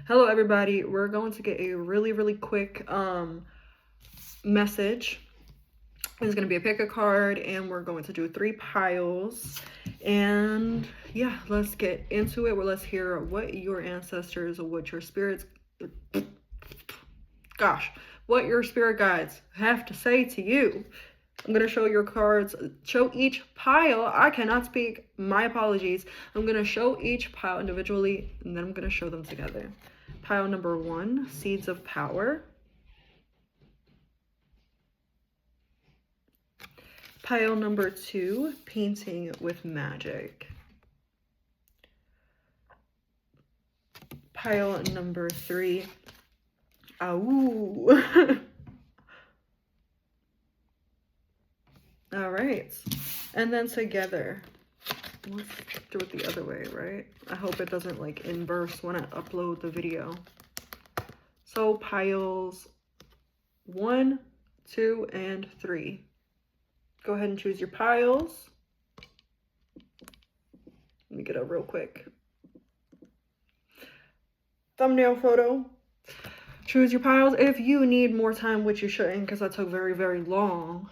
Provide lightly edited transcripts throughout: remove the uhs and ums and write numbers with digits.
Hello everybody, we're going to get a really quick message. It's going to be a pick a card and we're going to do 3 piles, and yeah, let's get into it. Well, let's hear what your ancestors or what your spirits what your spirit guides have to say to you. I'm going to show your cards, show each pile. I cannot speak, my apologies. I'm going to show each pile individually and then I'm going to show them together. Pile number 1, Seeds of Power. Pile number 2, Painting with Magic. Pile number 3, Ow. All right, and then together, let's do it the other way, right? I hope it doesn't like inverse when I upload the video. So piles 1, 2, and 3. Go ahead and choose your piles. Let me get a real quick thumbnail photo. Choose your piles. If you need more time, which you shouldn't because that took very long,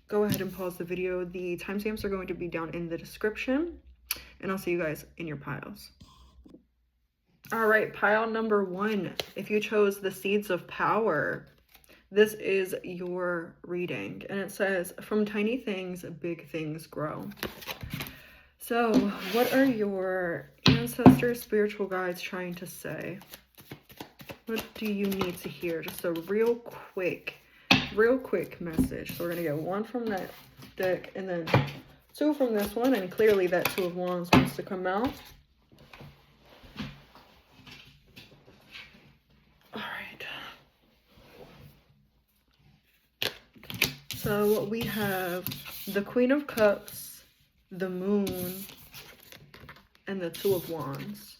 go ahead and pause the video. The timestamps are going to be down in the description, and I'll see you guys in your piles. All right, pile number 1. If you chose the Seeds of Power, this is your reading, and it says, from tiny things, big things grow. So what are your ancestors, spiritual guides trying to say? What do you need to hear? Just a real quick message. So we're gonna get 1 from that deck and then 2 from this one, and clearly that 2 of Wands wants to come out. All right, so we have the Queen of Cups, the Moon, and the 2 of Wands.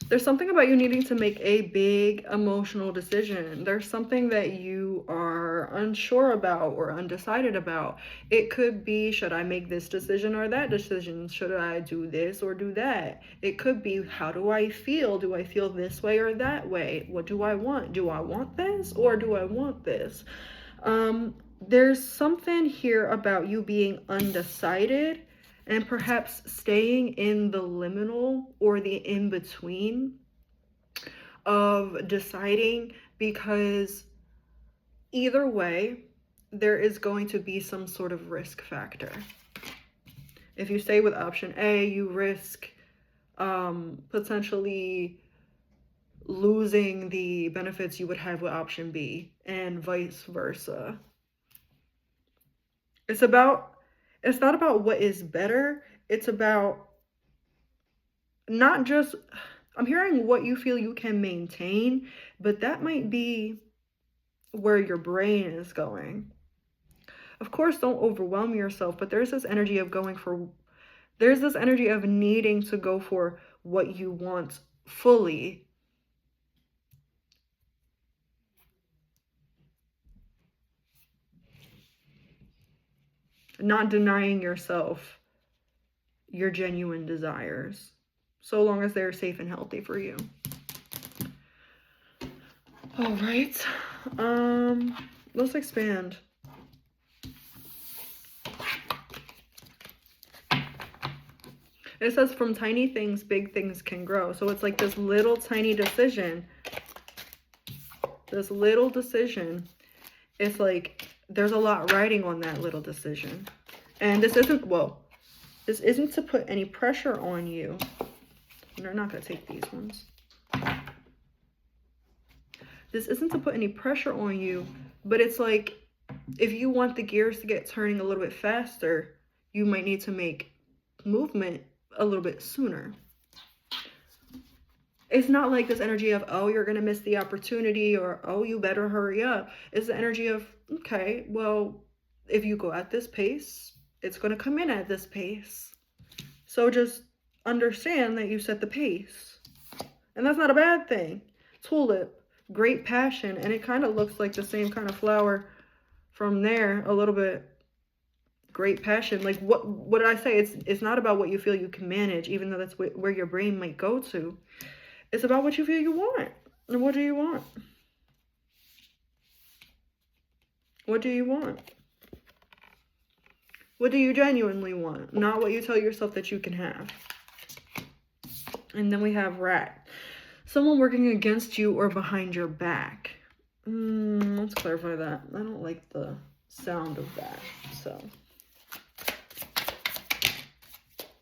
There's something about you needing to make a big emotional decision. There's something that you are unsure about or undecided about. It could be, should I make this decision or that decision? Should I do this or do that? It could be, how do I feel? Do I feel this way or that way? What do I want? Do I want this or do I want this? There's something here about you being undecided, and perhaps staying in the liminal or the in-between of deciding, because either way, there is going to be some sort of risk factor. If you stay with option A, you risk potentially losing the benefits you would have with option B, and vice versa. It's not about what is better. It's about not just, I'm hearing what you feel you can maintain, but that might be where your brain is going. Of course, don't overwhelm yourself, but there's this energy of needing to go for what you want fully. Not denying yourself your genuine desires, so long as they're safe and healthy for you. All right, let's expand. It says, from tiny things, big things can grow. So it's like this little tiny decision. This little decision. It's like there's a lot riding on that little decision. And this isn't, well, this isn't to put any pressure on you. They're not going to take these ones. This isn't to put any pressure on you, but it's like, if you want the gears to get turning a little bit faster, you might need to make movement a little bit sooner. It's not like this energy of, oh, you're going to miss the opportunity, or, oh, you better hurry up. It's the energy of, okay, well, if you go at this pace, it's going to come in at this pace. So just understand that you set the pace. And that's not a bad thing. Tulip, great passion. And it kind of looks like the same kind of flower from there, a little bit great passion. Like, what did I say? It's not about what you feel you can manage, even though that's where your brain might go to. It's about what you feel you want. And what do you want? What do you want? What do you genuinely want? Not what you tell yourself that you can have. And then we have rat. Someone working against you or behind your back. Let's clarify that. I don't like the sound of that, so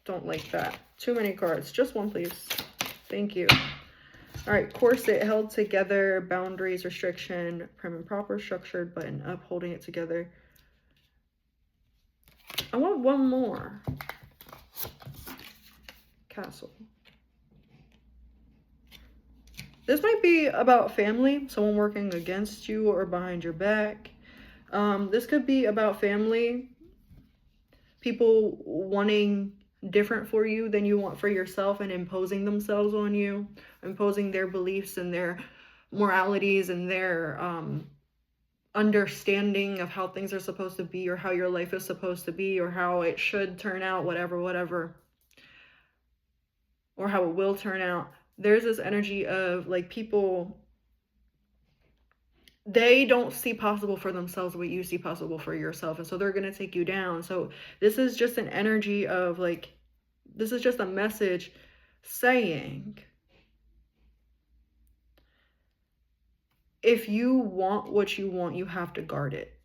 don't like that. Too many cards. Just one, please. Thank you. All right, corset, held together, boundaries, restriction, prim and proper, structured, button up, holding it together. I want one more. Castle. This might be about family, someone working against you or behind your back. This could be about family, people wanting different for you than you want for yourself and imposing themselves on you, imposing their beliefs and their moralities and their understanding of how things are supposed to be, or how your life is supposed to be, or how it should turn out, whatever, or how it will turn out. There's this energy of like people, they don't see possible for themselves what you see possible for yourself, and so they're going to take you down. So this is just an energy of like, this is just a message saying, if you want what you want, you have to guard it.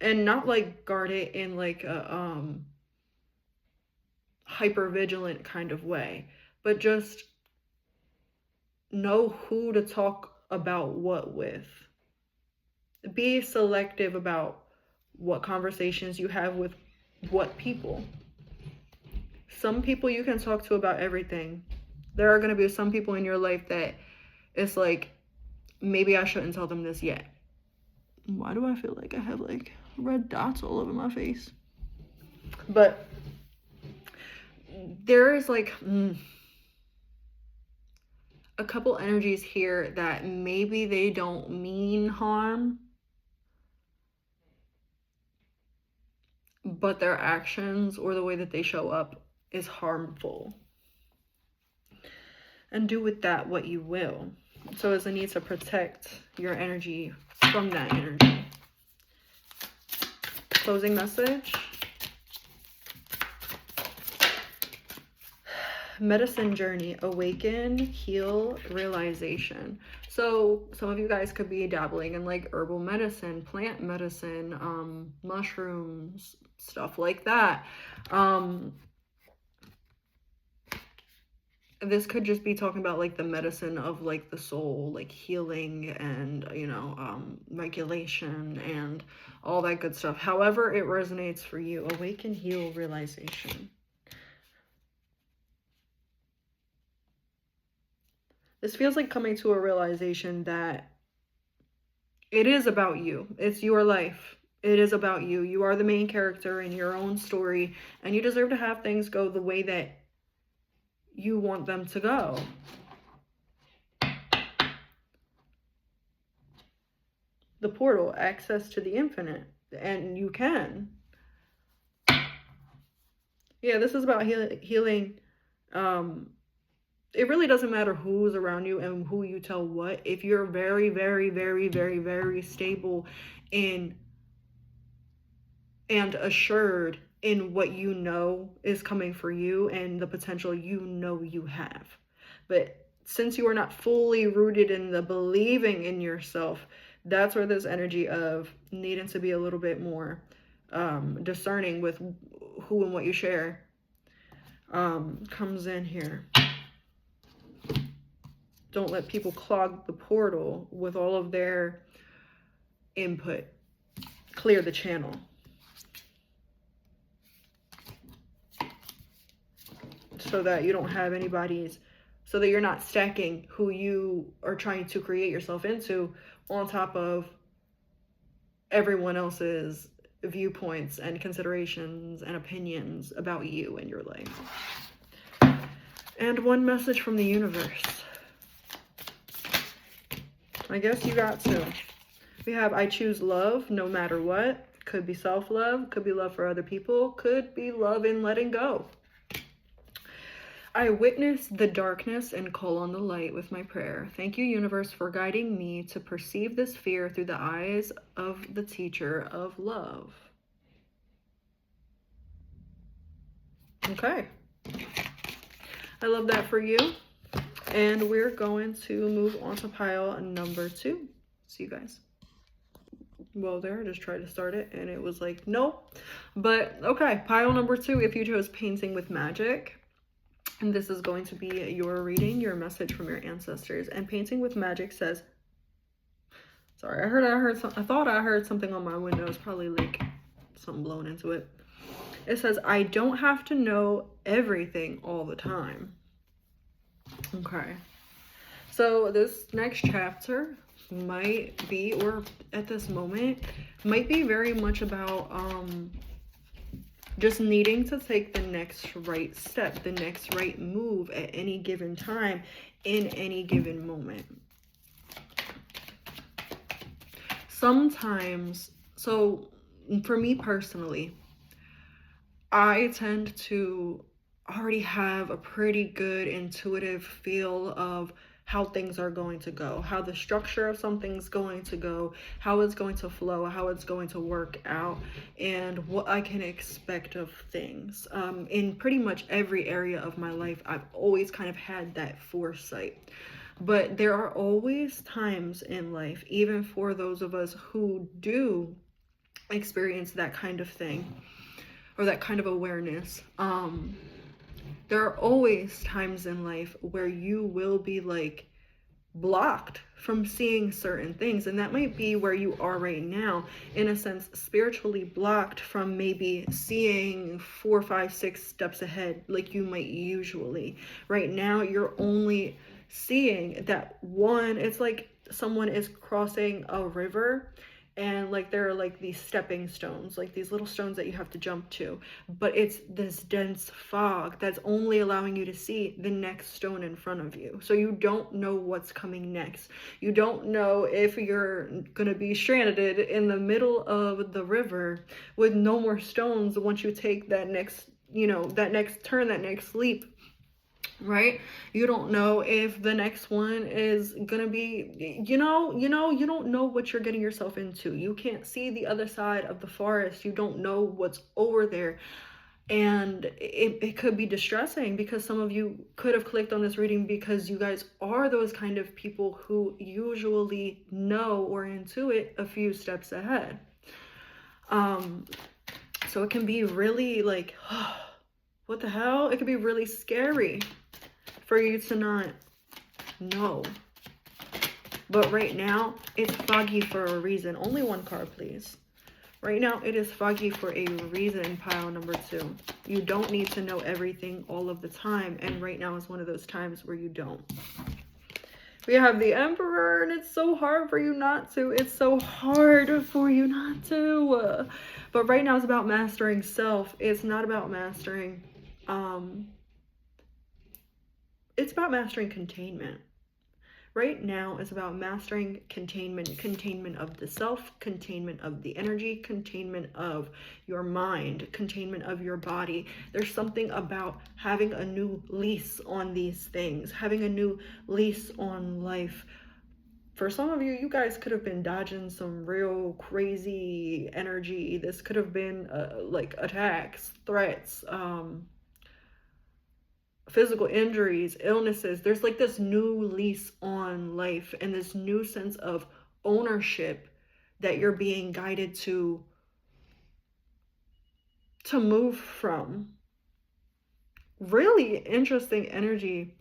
And not like guard it in like a hyper vigilant kind of way, but just know who to talk about what with. Be selective about what conversations you have with what people. Some people you can talk to about everything. There are going to be some people in your life that it's like, maybe I shouldn't tell them this yet. Why do I feel like I have like red dots all over my face? But there is like a couple energies here that maybe they don't mean harm, but their actions or the way that they show up is harmful. And do with that what you will. So it's a need to protect your energy from that energy. Closing message. Medicine journey, awaken, heal, realization. So some of you guys could be dabbling in like herbal medicine, plant medicine, mushrooms, stuff like that. This could just be talking about like the medicine of like the soul, like healing and, you know, regulation and all that good stuff. However it resonates for you. Awaken, heal, realization. This feels like coming to a realization that it is about you. It's your life. It is about you. You are the main character in your own story, and you deserve to have things go the way that you want them to go. The portal, access to the infinite, and you can. Yeah, this is about healing. It really doesn't matter who's around you and who you tell what. If you're very, very, very, very, very stable in and assured in what you know is coming for you and the potential you know you have. But since you are not fully rooted in the believing in yourself, that's where this energy of needing to be a little bit more discerning with who and what you share comes in here. Don't let people clog the portal with all of their input. Clear the channel. So that you don't have anybody's, so that you're not stacking who you are trying to create yourself into on top of everyone else's viewpoints and considerations and opinions about you and your life. And one message from the universe. I guess you got to. We have, I choose love no matter what. Could be self-love, could be love for other people, could be love in letting go. I witness the darkness and call on the light with my prayer. Thank you, universe, for guiding me to perceive this fear through the eyes of the teacher of love. Okay. I love that for you. And we're going to move on to pile number 2. See you guys. Well, there, I just tried to start it and it was like, nope. But okay, pile number 2, if you chose painting with magic. And this is going to be your reading, your message from your ancestors. And painting with magic says, sorry, I thought I heard something on my window. It's probably like something blown into it. It says, I don't have to know everything all the time. Okay. So this next chapter might be, or at this moment, might be very much about just needing to take the next right step, the next right move at any given time, in any given moment. Sometimes, so for me personally, I tend to already have a pretty good intuitive feel of how things are going to go, how the structure of something's going to go, how it's going to flow, how it's going to work out, and what I can expect of things. In pretty much every area of my life, I've always kind of had that foresight. But there are always times in life, even for those of us who do experience that kind of thing, or that kind of awareness, there are always times in life where you will be like blocked from seeing certain things. And that might be where you are right now, in a sense, spiritually blocked from maybe seeing 4, 5, 6 steps ahead like you might usually. Right now, you're only seeing that one. It's like someone is crossing a river, and like there are like these stepping stones, like these little stones that you have to jump to, but it's this dense fog that's only allowing you to see the next stone in front of you. So you don't know what's coming next. You don't know if you're gonna be stranded in the middle of the river with no more stones once you take that next, that next turn, that next leap. Right? You don't know if the next one is gonna be, you don't know what you're getting yourself into. You can't see the other side of the forest. You don't know what's over there. And it could be distressing, because some of you could have clicked on this reading because you guys are those kind of people who usually know or intuit a few steps ahead. So it can be really like, what the hell? It could be really scary for you to not know. But right now, it's foggy for a reason. Only one card, please. Right now, it is foggy for a reason, pile number 2. You don't need to know everything all of the time. And right now is one of those times where you don't. We have the Emperor, and it's so hard for you not to. It's so hard for you not to. But right now, it's about mastering self. It's not about mastering... it's about mastering containment. Right now, it's about mastering containment of the self, containment of the energy, containment of your mind, containment of your body. There's something about having a new lease on these things, having a new lease on life. For some of you, you guys could have been dodging some real crazy energy. This could have been like attacks, threats, physical injuries, illnesses. There's like this new lease on life and this new sense of ownership that you're being guided to move from. Really interesting energy.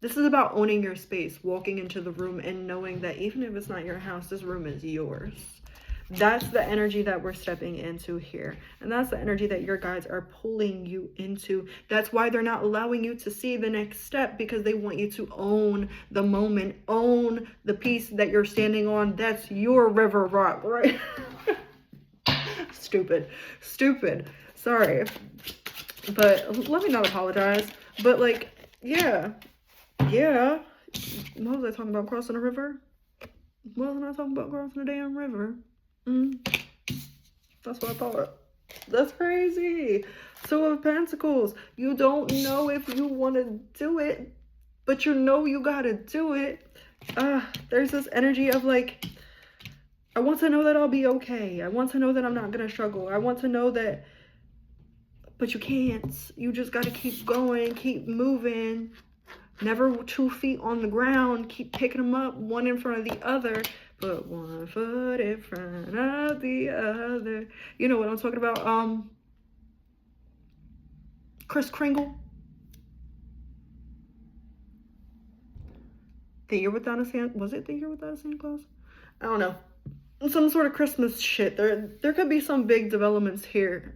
This is about owning your space, walking into the room and knowing that even if it's not your house, this room is yours. That's the energy that we're stepping into here. And that's the energy that your guides are pulling you into. That's why they're not allowing you to see the next step, because they want you to own the moment, own the piece that you're standing on. That's your river rock, right? Stupid. Sorry. But let me not apologize. But like, yeah. What was I talking about? Crossing a river? Well, I'm not talking about crossing the damn river. That's what I thought. That's crazy. Two of Pentacles. You don't know if you want to do it, but you know you gotta do it. There's this energy of like, I want to know that I'll be okay. I want to know that I'm not gonna struggle. I want to know that, but you can't. You just gotta keep going, keep moving. Never 2 feet on the ground. Keep picking them up, one in front of the other. Put one foot in front of the other. You know what I'm talking about? Kris Kringle. The Year Without a Santa. Was it The Year Without a Santa Claus? I don't know. Some sort of Christmas shit. There could be some big developments here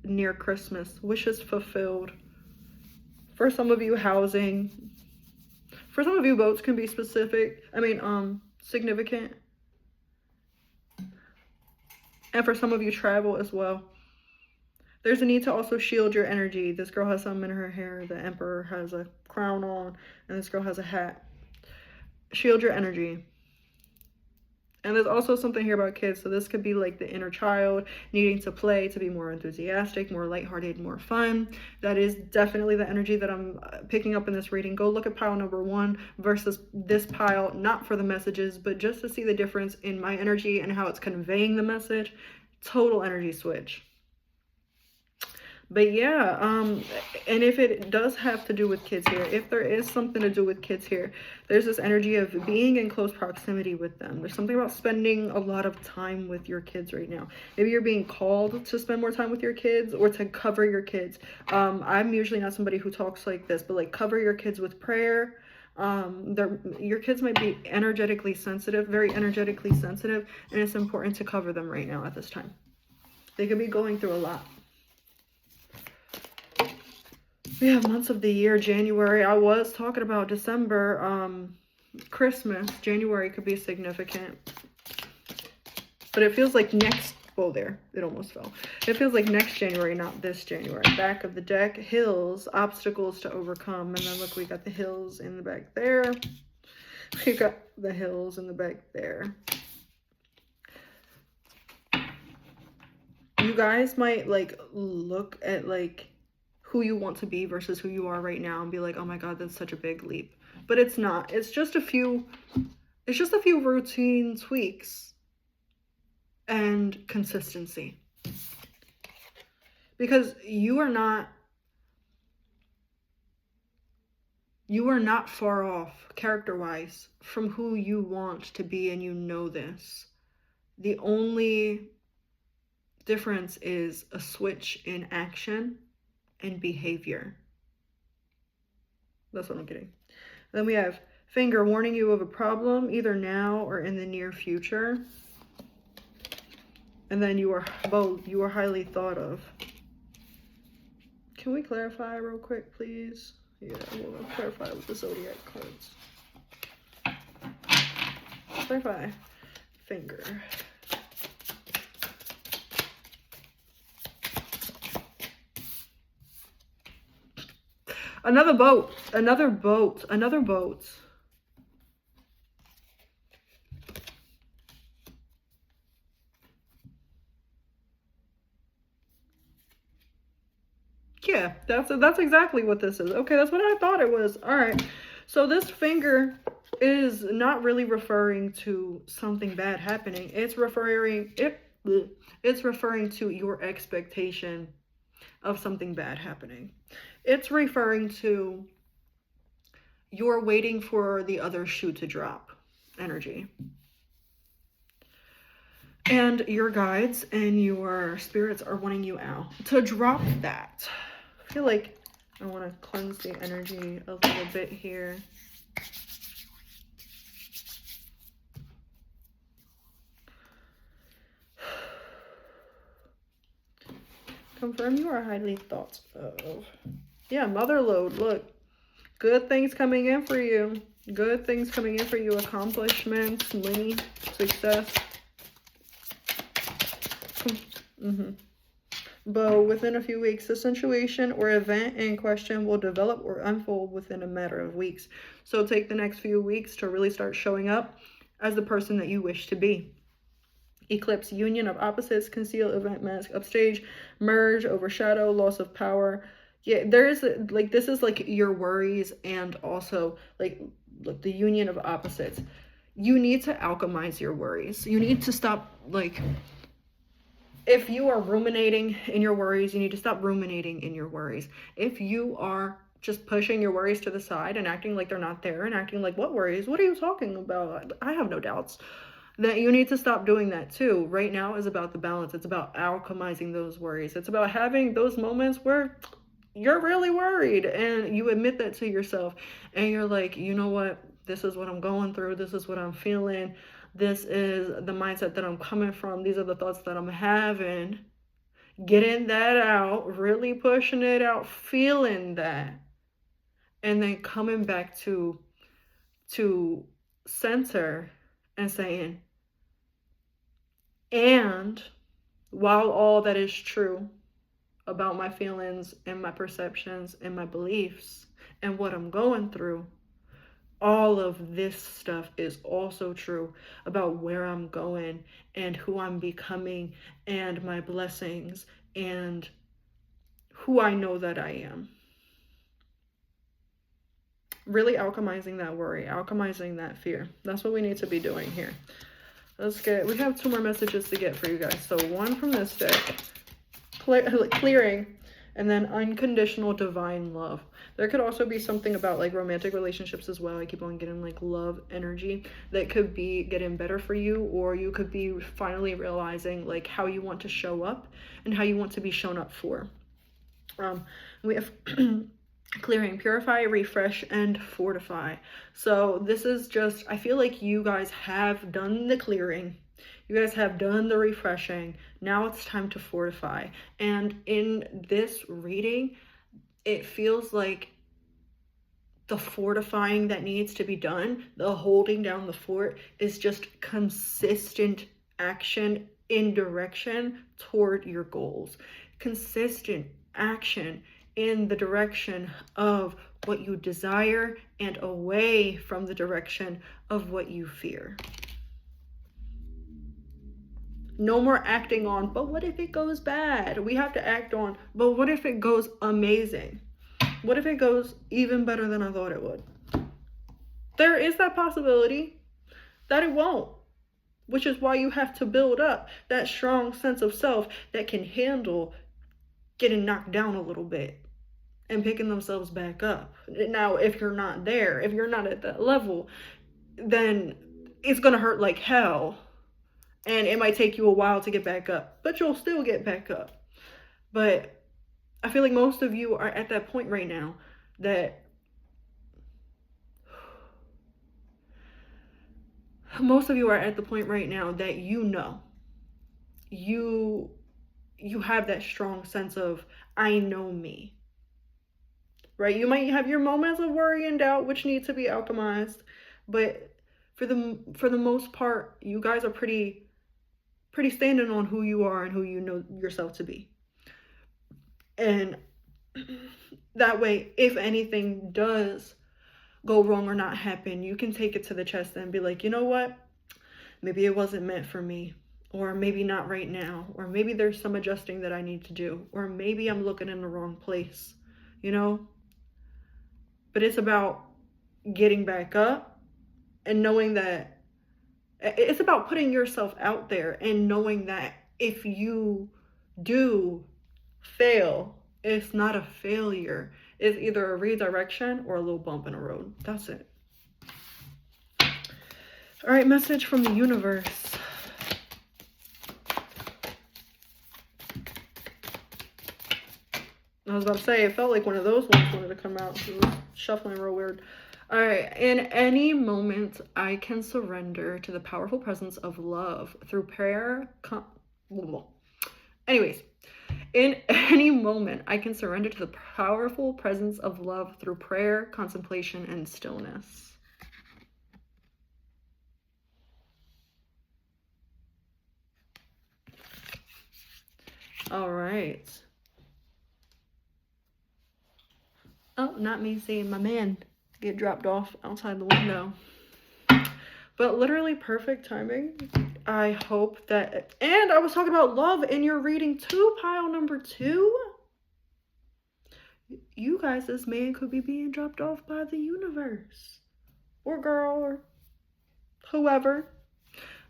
near Christmas. Wishes fulfilled. For some of you, housing. For some of you, boats can be specific. Significant. And for some of you, travel as well. There's a need to also shield your energy. This girl has some in her hair. The Emperor has a crown on. And this girl has a hat. Shield your energy. And there's also something here about kids. So this could be like the inner child needing to play, to be more enthusiastic, more lighthearted, more fun. That is definitely the energy that I'm picking up in this reading. Go look at pile number 1 versus this pile, not for the messages, but just to see the difference in my energy and how it's conveying the message. Total energy switch. But yeah, and if it does have to do with kids here, if there is something to do with kids here, there's this energy of being in close proximity with them. There's something about spending a lot of time with your kids right now. Maybe you're being called to spend more time with your kids or to cover your kids. I'm usually not somebody who talks like this, but like cover your kids with prayer. Your kids might be energetically sensitive, very energetically sensitive, and it's important to cover them right now at this time. They could be going through a lot. We have months of the year. January, I was talking about December, Christmas. January could be significant. But it feels like next, well there, it almost fell. It feels like next January, not this January. Back of the deck, hills, obstacles to overcome. And then look, we got the hills in the back there. We got the hills in the back there. You guys might like look at like who you want to be versus who you are right now and be like, oh my god, that's such a big leap. But it's not. It's just a few routine tweaks and consistency. Because you are not far off character-wise from who you want to be, and you know this. The only difference is a switch in action and behavior. That's what I'm getting. Then we have finger warning you of a problem either now or in the near future. And then you are highly thought of. Can we clarify real quick, please? Yeah, we'll clarify with the zodiac cards. Clarify. Finger. Another boat. Yeah, that's exactly what this is. Okay, that's what I thought it was. All right. So this finger is not really referring to something bad happening. It's referring to your expectation of something bad happening. It's referring to you're waiting for the other shoe to drop energy. And your guides and your spirits are wanting you out to drop that. I feel like I want to cleanse the energy a little bit here. Confirm you are highly thought of. Yeah, mother load. Look, good things coming in for you. Good things coming in for you. Accomplishments, money, success. But within a few weeks, the situation or event in question will develop or unfold within a matter of weeks. So take the next few weeks to really start showing up as the person that you wish to be. Eclipse, union of opposites, conceal, event, mask, upstage, merge, overshadow, loss of power. Yeah, there is like, this is like your worries, and also like the union of opposites. You need to alchemize your worries. You need to stop, like, if you are ruminating in your worries, you need to stop ruminating in your worries. If you are just pushing your worries to the side and acting like they're not there, and acting like, what worries? What are you talking about? I have no doubts. That you need to stop doing that too. Right now is about the balance. It's about alchemizing those worries. It's about having those moments where you're really worried and you admit that to yourself, and you're like, you know what? This is what I'm going through. This is what I'm feeling. This is the mindset that I'm coming from. These are the thoughts that I'm having. Getting that out, really pushing it out, feeling that, and then coming back to center and saying, and while all that is true about my feelings and my perceptions and my beliefs and what I'm going through, all of this stuff is also true about where I'm going and who I'm becoming and my blessings and who I know that I am. Really alchemizing that worry, alchemizing that fear. That's what we need to be doing here. We have 2 more messages to get for you guys. So one from this deck, clearing, and then unconditional divine love. There could also be something about like romantic relationships as well. I keep on getting like love energy that could be getting better for you, or you could be finally realizing like how you want to show up and how you want to be shown up for. We have clearing, purify, refresh, and fortify. So this is just, I feel like you guys have done the clearing. You guys have done the refreshing. Now it's time to fortify. And in this reading, it feels like the fortifying that needs to be done, the holding down the fort, is just consistent action in direction toward your goals. Consistent action in the direction of what you desire and away from the direction of what you fear. No more acting on, but what if it goes bad? We have to act on, but what if it goes amazing? What if it goes even better than I thought it would? There is that possibility that it won't, which is why you have to build up that strong sense of self that can handle getting knocked down a little bit and picking themselves back up. Now, if you're not there, if you're not at that level, then it's going to hurt like hell. And it might take you a while to get back up, but you'll still get back up. But I feel like most of you are at that point right now that you know, you have that strong sense of, I know me, right? You might have your moments of worry and doubt, which need to be alchemized, but for the most part, you guys are pretty standing on who you are and who you know yourself to be. And that way, if anything does go wrong or not happen, you can take it to the chest and be like, you know what? Maybe it wasn't meant for me, or maybe not right now, or maybe there's some adjusting that I need to do, or maybe I'm looking in the wrong place, you know? But it's about getting back up and knowing that it's about putting yourself out there and knowing that if you do fail, it's not a failure. It's either a redirection or a little bump in the road. That's it. All right, message from the universe. I was about to say, it felt like one of those ones wanted to come out. It was shuffling real weird. All right, in any moment, I can surrender to the powerful presence of love through prayer. Anyways, in any moment, I can surrender to the powerful presence of love through prayer, contemplation, and stillness. All right. Oh, not me seeing my man get dropped off outside the window. But literally perfect timing. I hope that, and I was talking about love in your reading too, pile number 2. You guys, this man could be being dropped off by the universe. Or girl, or whoever.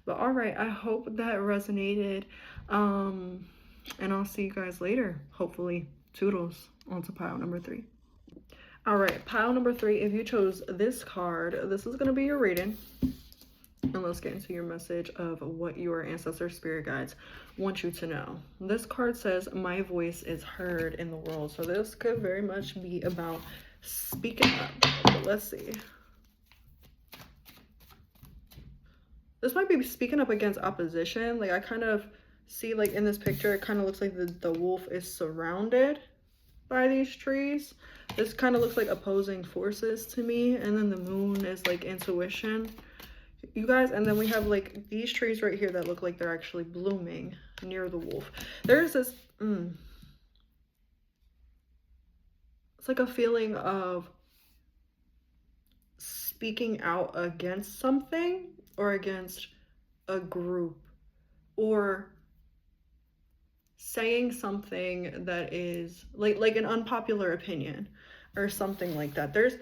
But all right, I hope that resonated. And I'll see you guys later. Hopefully, toodles onto pile number 3. All right, pile number 3. If you chose this card, this is going to be your reading. And let's get into your message of what your ancestor spirit guides want you to know. This card says, my voice is heard in the world. So this could very much be about speaking up. But let's see. This might be speaking up against opposition. Like I kind of see, like in this picture, it kind of looks like the wolf is surrounded by these trees. This kind of looks like opposing forces to me. And then the moon is like intuition. You guys, and then we have like these trees right here that look like they're actually blooming near the wolf. There's this, it's like a feeling of speaking out against something or against a group or saying something that is like an unpopular opinion or something like that. There's,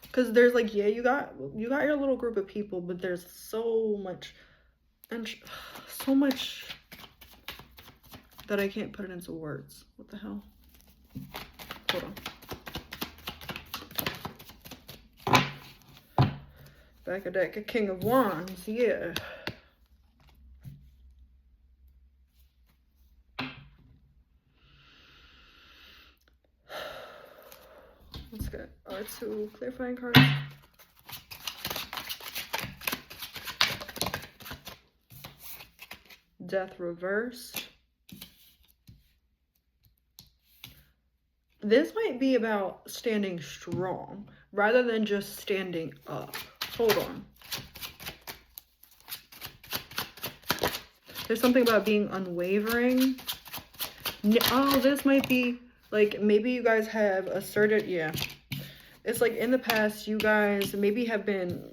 because there's like, yeah, you got your little group of people, but there's so much and so much that I can't put it into words. What the hell? Hold on. Back a deck, a King of Wands, yeah. Let's get our 2 clarifying cards. Death reversed. This might be about standing strong rather than just standing up. Hold on. There's something about being unwavering. Oh, this might be like, maybe you guys have asserted, yeah. It's like in the past, you guys maybe have been,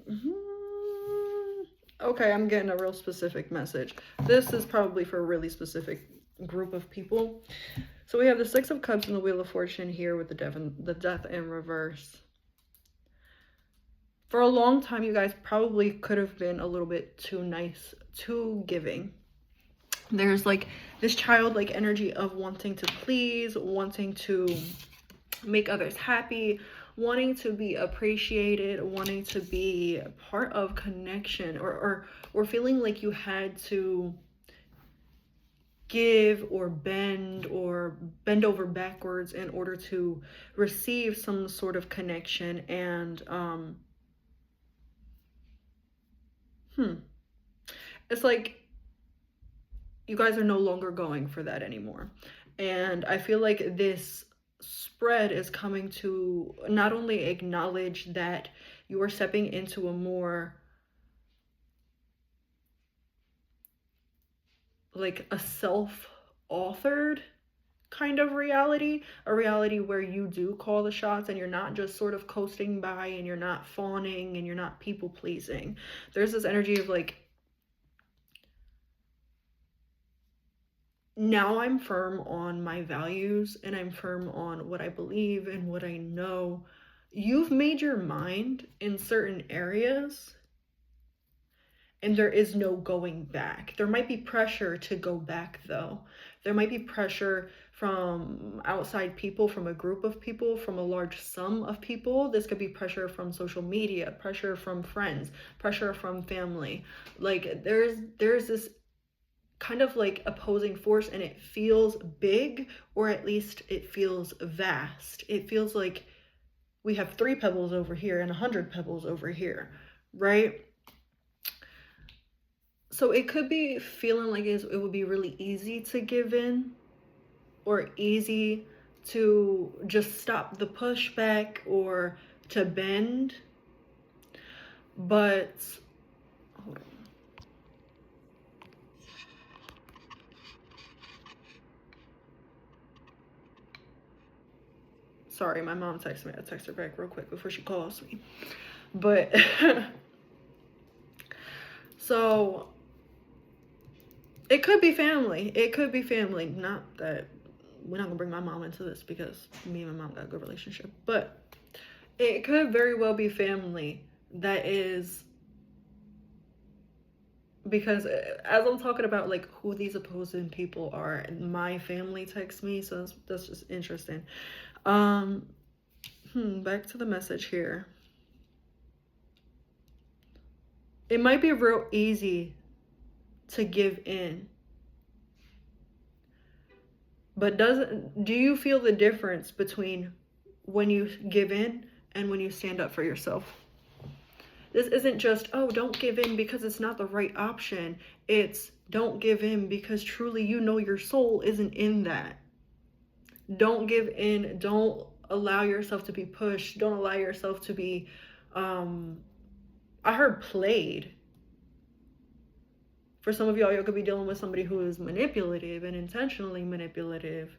okay, I'm getting a real specific message. This is probably for a really specific group of people. So we have the 6 of Cups and the Wheel of Fortune here with the death in reverse. For a long time, you guys probably could have been a little bit too nice, too giving. There's like this childlike energy of wanting to please, wanting to make others happy, wanting to be appreciated, wanting to be part of connection, or feeling like you had to give or bend over backwards in order to receive some sort of connection. And it's like you guys are no longer going for that anymore. And I feel like this spread is coming to not only acknowledge that you are stepping into a more like a self-authored kind of reality, a reality where you do call the shots and you're not just sort of coasting by and you're not fawning and you're not people pleasing. There's this energy of like, now I'm firm on my values and I'm firm on what I believe and what I know. You've made your mind in certain areas and there is no going back. There might be pressure to go back though. There might be pressure from outside people, from a group of people, from a large sum of people. This could be pressure from social media, pressure from friends, pressure from family. Like there's this kind of like opposing force and it feels big, or at least it feels vast. It feels like we have 3 pebbles over here and 100 pebbles over here, right? So it could be feeling like it would be really easy to give in or easy to just stop the pushback or to bend. But hold on. Sorry, my mom texted me. I'll text her back real quick before she calls me. But so it could be family. It could be family. Not that we're not gonna bring my mom into this because me and my mom got a good relationship. But it could very well be family that is, because as I'm talking about like who these opposing people are, my family texts me, so that's just interesting. Back to the message here. It might be real easy to give in, but do you feel the difference between when you give in and when you stand up for yourself? This isn't just, oh, don't give in because it's not the right option. It's don't give in because truly you know your soul isn't in that. Don't give in. Don't allow yourself to be pushed. Don't allow yourself to be, I heard played. For some of y'all, you could be dealing with somebody who is manipulative and intentionally manipulative.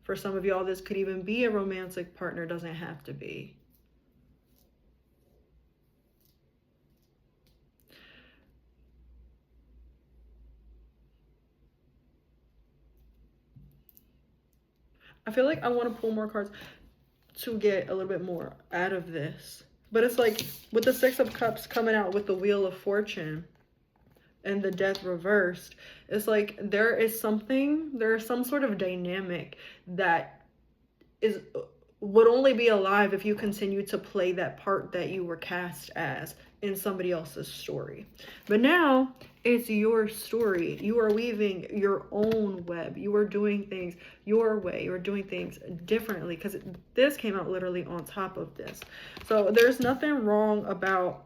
For some of y'all, this could even be a romantic partner, doesn't have to be. I feel like I want to pull more cards to get a little bit more out of this. But it's like with the Six of Cups coming out with the Wheel of Fortune and the Death reversed, it's like there's some sort of dynamic that would only be alive if you continue to play that part that you were cast as in somebody else's story. But now it's your story. You are weaving your own web. You are doing things your way. You are doing things differently, because this came out literally on top of this. So there's nothing wrong about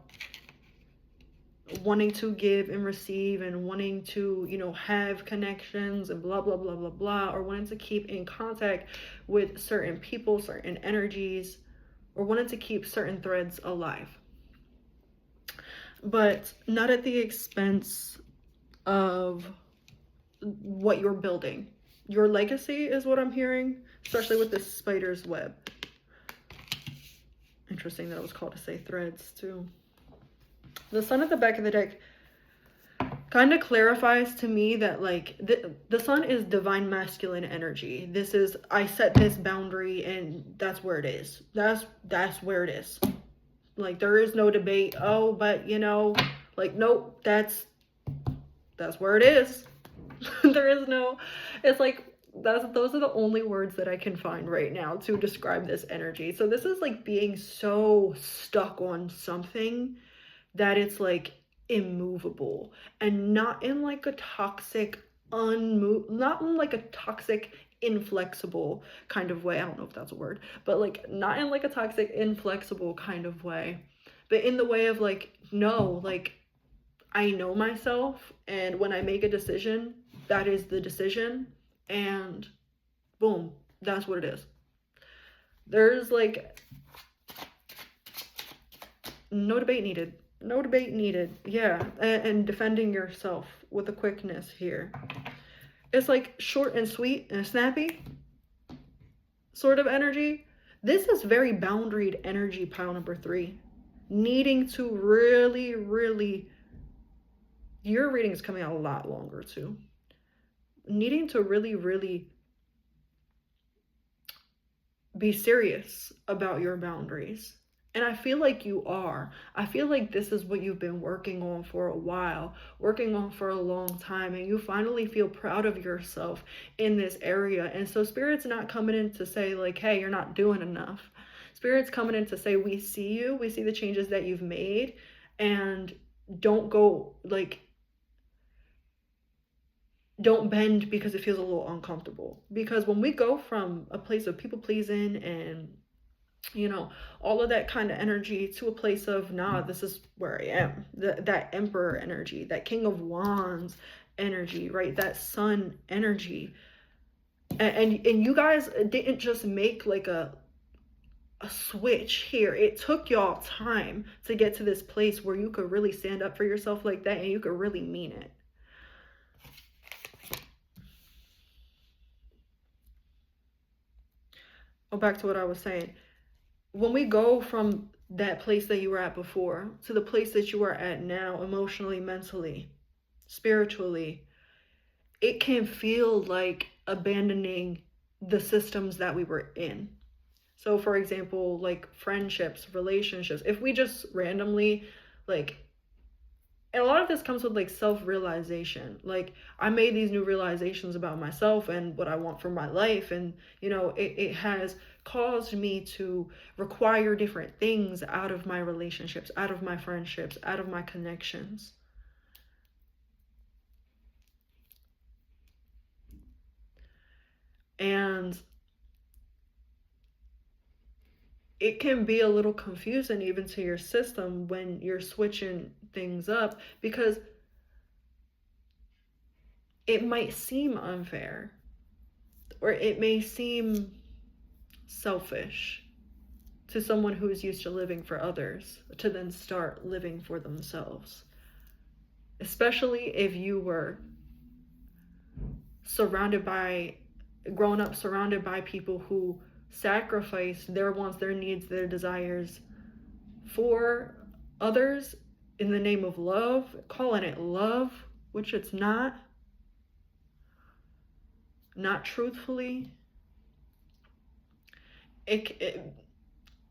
wanting to give and receive and wanting to, have connections and blah, blah, blah, blah, blah, or wanting to keep in contact with certain people, certain energies, or wanting to keep certain threads alive. But not at the expense of what you're building. Your legacy is what I'm hearing, especially with this spider's web. Interesting that it was called to say threads too. The Sun at the back of the deck kind of clarifies to me that like the Sun is divine masculine energy. This is, I set this boundary and that's where it is. That's where it is. Like there is no debate. Oh, but like nope, that's where it is. There is no, it's like those are the only words that I can find right now to describe this energy. So this is like being so stuck on something that it's like immovable, and not in like a toxic not in like a toxic inflexible kind of way. I don't know if that's a word, but like not in like a toxic inflexible kind of way, but in the way of like, no, like I know myself, and when I make a decision, that is the decision, and boom, that's what it is. There's like no debate needed. No debate needed. Yeah. And defending yourself with a quickness here. It's like short and sweet and snappy sort of energy. This is very boundaried energy, pile number 3. Needing to really, really, your reading is coming out a lot longer too. Needing to really, really be serious about your boundaries. And I feel like you are. I feel like this is what you've been working on for a while, working on for a long time, and you finally feel proud of yourself in this area. And so Spirit's not coming in to say like, hey, you're not doing enough. Spirit's coming in to say, we see you, we see the changes that you've made, and don't go like, don't bend because it feels a little uncomfortable. Because when we go from a place of people pleasing and all of that kind of energy to a place of, nah, this is where I am. That Emperor energy, that King of Wands energy, right? That Sun energy. And you guys didn't just make like a switch here. It took y'all time to get to this place where you could really stand up for yourself like that, and you could really mean it. back to what I was saying. When we go from that place that you were at before to the place that you are at now, emotionally, mentally, spiritually, it can feel like abandoning the systems that we were in. So for example, like friendships, relationships, if we just randomly, like, and a lot of this comes with like self-realization. Like, I made these new realizations about myself and what I want for my life, and it has caused me to require different things out of my relationships, out of my friendships, out of my connections. And it can be a little confusing even to your system when you're switching things up, because it might seem unfair, or it may seem selfish to someone who is used to living for others to then start living for themselves. Especially if you were grown up surrounded by people who sacrificed their wants, their needs, their desires for others in the name of love, calling it love, which it's not truthfully.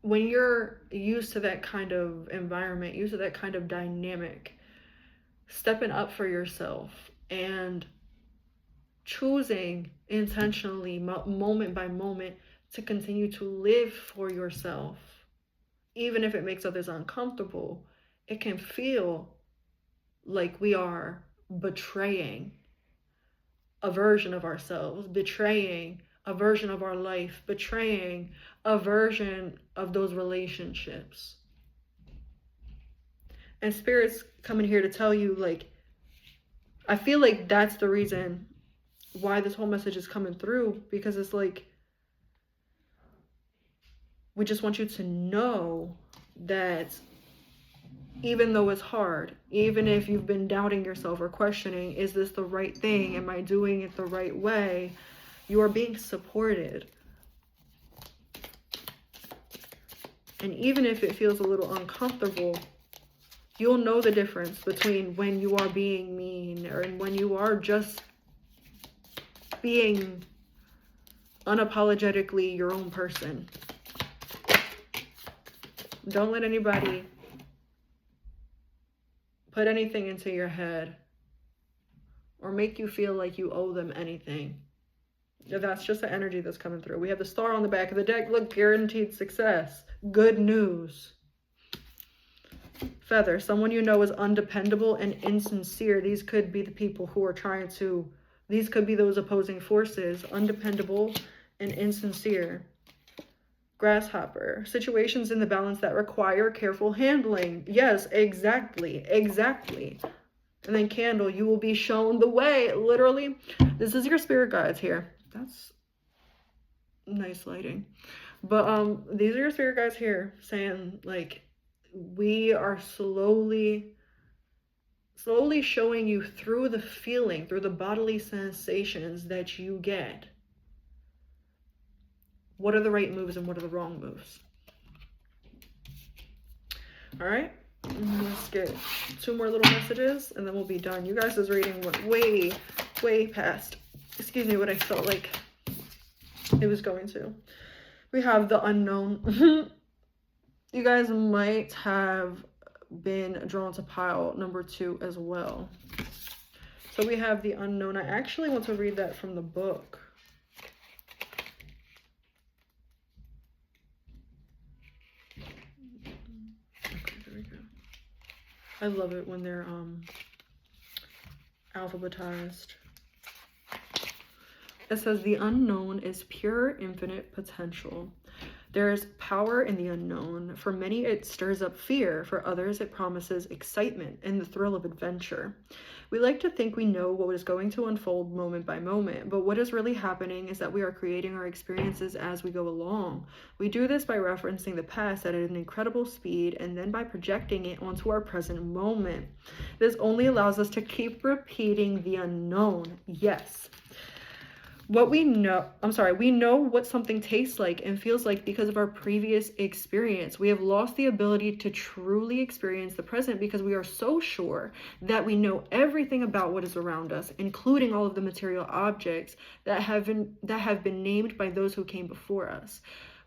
When you're used to that kind of environment, used to that kind of dynamic, stepping up for yourself and choosing intentionally, moment by moment, to continue to live for yourself, even if it makes others uncomfortable, it can feel like we are betraying a version of ourselves, betraying a version of our life, betraying a version of those relationships. And Spirit's coming here to tell you, like, I feel like that's the reason why this whole message is coming through, because it's like, we just want you to know that even though it's hard, even if you've been doubting yourself or questioning, is this the right thing? Am I doing it the right way? You are being supported. And even if it feels a little uncomfortable, you'll know the difference between when you are being mean or when you are just being unapologetically your own person. Don't let anybody put anything into your head or make you feel like you owe them anything. That's just the energy that's coming through. We have the star on the back of the deck. Look, guaranteed success. Good news. Feather, someone you know is undependable and insincere. These could be the people who are these could be those opposing forces. Undependable and insincere. Grasshopper, situations in the balance that require careful handling. Yes, exactly. And then Candle, you will be shown the way. Literally, this is your spirit guides here. That's nice lighting. But these are your spirit guides here saying, like, we are slowly showing you through the feeling, through the bodily sensations that you get, what are the right moves and what are the wrong moves. All right, let's get 2 more little messages and then we'll be done. You guys' reading went way past, excuse me, what I felt like it was going to. We have the unknown. You guys might have been drawn to pile number 2 as well. So we have the unknown. I actually want to read that from the book. I love it when they're alphabetized. It says the unknown is pure infinite potential. There is power in the unknown. For many, it stirs up fear. For others, it promises excitement and the thrill of adventure. We like to think we know what is going to unfold moment by moment, but what is really happening is that we are creating our experiences as we go along. We do this by referencing the past at an incredible speed and then by projecting it onto our present moment. This only allows us to keep repeating the unknown. Yes. we know what something tastes like and feels like because of our previous experience. We have lost the ability to truly experience the present because we are so sure that we know everything about what is around us, including all of the material objects that have been named by those who came before us.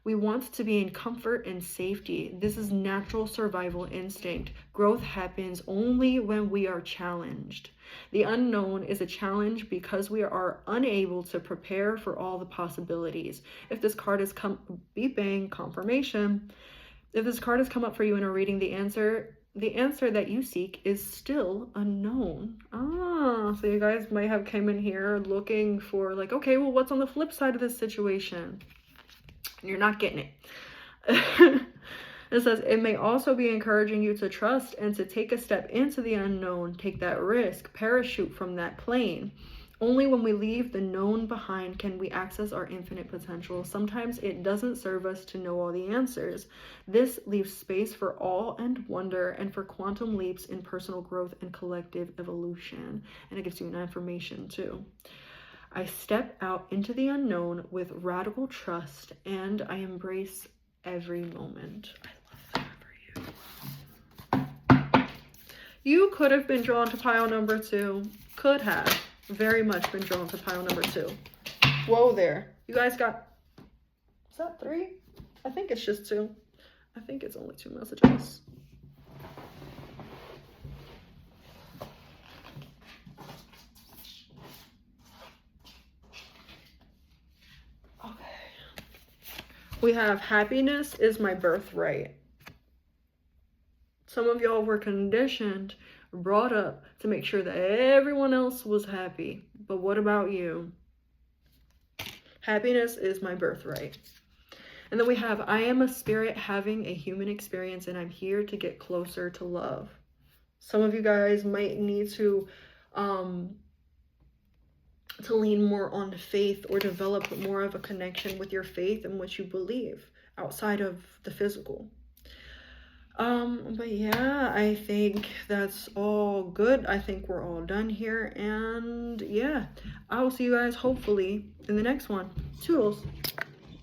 We want to be in comfort and safety. This is natural survival instinct. Growth happens only when we are challenged. The unknown is a challenge because we are unable to prepare for all the possibilities. If this card has come beeping, confirmation. If this card has come up for you in a reading, the answer that you seek is still unknown. So you guys might have came in here looking for like, okay, well, what's on the flip side of this situation? You're not getting it. It says, it may also be encouraging you to trust and to take a step into the unknown, take that risk, parachute from that plane. Only when we leave the known behind can we access our infinite potential. Sometimes it doesn't serve us to know all the answers. This leaves space for awe and wonder and for quantum leaps in personal growth and collective evolution. And it gives you an affirmation too. I step out into the unknown with radical trust and I embrace every moment. I love that for you. You could have been drawn to pile number 2. Could have very much been drawn to pile number 2. Whoa there. You guys got, is that 3? I think it's just 2. I think it's only 2 messages. We have happiness is my birthright. Some of y'all were conditioned, brought up to make sure that everyone else was happy. But what about you? Happiness is my birthright. And then we have, I am a spirit having a human experience and I'm here to get closer to love. Some of you guys might need to lean more on faith or develop more of a connection with your faith and what you believe outside of the physical. But yeah, I think that's all good. I think we're all done here. And yeah, I will see you guys hopefully in the next one. Toodles.